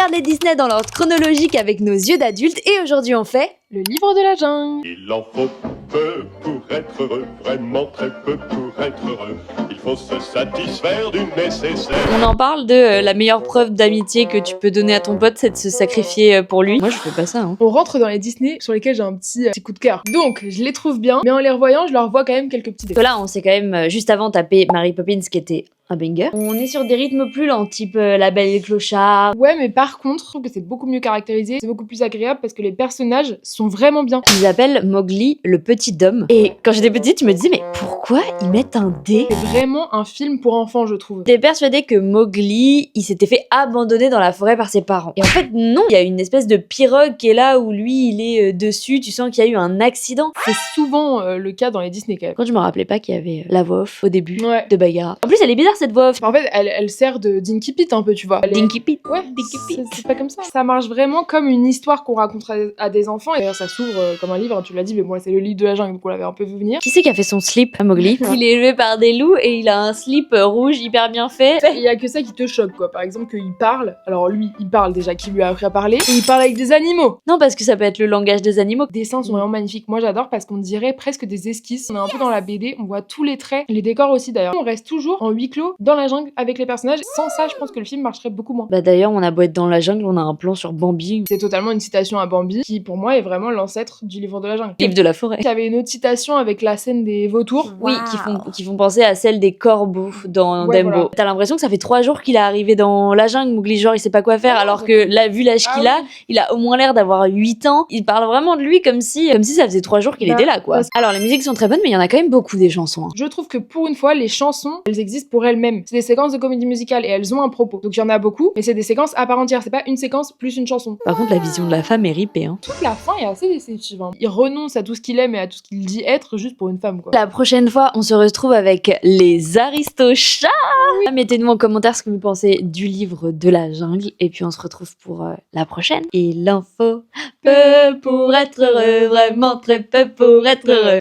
regarde les Disney dans l'ordre chronologique avec nos yeux d'adultes et aujourd'hui on fait le livre de la jungle. Il en faut peu pour être heureux, vraiment très peu pour être heureux. Il faut se satisfaire du nécessaire. On en parle de la meilleure preuve d'amitié que tu peux donner à ton pote, c'est de se sacrifier pour lui. Moi je fais pas ça. Hein. On rentre dans les Disney sur lesquels j'ai un petit coup de cœur. Donc je les trouve bien, mais en les revoyant, je leur vois quand même quelques petits défauts. Là on s'est quand même juste avant tapé Mary Poppins qui était un banger. On est sur des rythmes plus lents, type La Belle et le Clochard. Ouais, mais par contre, je trouve que c'est beaucoup mieux caractérisé, c'est beaucoup plus agréable parce que les personnages sont vraiment bien. Ils appellent Mowgli le petit Dom. Et quand j'étais petite, je me disais, mais pourquoi ils mettent un D? C'est vraiment un film pour enfants, je trouve. J'étais persuadée que Mowgli, il s'était fait abandonner dans la forêt par ses parents. Et en fait, non, il y a une espèce de pirogue qui est là où lui, il est dessus. Tu sens qu'il y a eu un accident. C'est souvent le cas dans les Disney quand même. Quand je me rappelais pas qu'il y avait la voix off au début de Bagheera. En plus, elle est bizarre cette voix off. En fait, elle sert de Dinky Pete un peu, tu vois. Dinky Pete. Ouais, c'est pas comme ça. Ça marche vraiment comme une histoire qu'on raconte à des enfants. Et d'ailleurs, ça s'ouvre comme un livre, hein, tu l'as dit, mais moi, c'est le livre de la jungle, donc on l'avait un peu vu venir. Qui c'est qui a fait son slip à Mowgli? Il est élevé par des loups et il a un slip rouge hyper bien fait. Il y a que ça qui te choque, quoi. Par exemple, qu'il parle. Alors lui, il parle déjà, qui lui a appris à parler. Et il parle avec des animaux. Non, parce que ça peut être le langage des animaux. Les dessins sont vraiment magnifiques. Moi, j'adore parce qu'on dirait presque des esquisses. On est un peu dans la BD, on voit tous les traits, les décors aussi d'ailleurs. On reste toujours en huis clos dans la jungle avec les personnages. Sans ça, je pense que le film marcherait beaucoup moins. Bah d'ailleurs, on a beau être dans la jungle, on a un plan sur Bambi. C'est totalement une citation à Bambi, qui pour moi est vraiment l'ancêtre du livre de la jungle. Livre de la forêt. Il y avait une autre citation avec la scène des vautours. Oui, qui font penser à celle des corbeaux dans Dumbo. Voilà. T'as l'impression que ça fait 3 jours qu'il est arrivé dans la jungle, Mowgli, genre il sait pas quoi faire, alors que là, vu l'âge qu'il a, il a au moins l'air d'avoir 8 ans. Il parle vraiment de lui comme si ça faisait 3 jours qu'il était là, quoi. Alors les musiques sont très bonnes, mais il y en a quand même beaucoup des chansons. Hein. Je trouve que pour une fois, les chansons, elles existent pour elles-mêmes. C'est des séquences de comédie musicale et elles ont un propos. Donc il y en a beaucoup, mais c'est des séquences à part entière. C'est pas une séquence plus une chanson. Par contre, la vision de la femme est ripée. Hein. Toute la fin est assez déceptive. Hein. Il renonce à tout ce qu'il aime et à tout ce qu'il dit être juste pour une femme, quoi. La prochaine fois, on se retrouve avec les Aristochats. Oui. Mettez-nous en commentaire ce que vous pensez du livre de la jungle. Et puis on se retrouve pour la prochaine. Il en faut peu pour être heureux, vraiment très peu pour être heureux.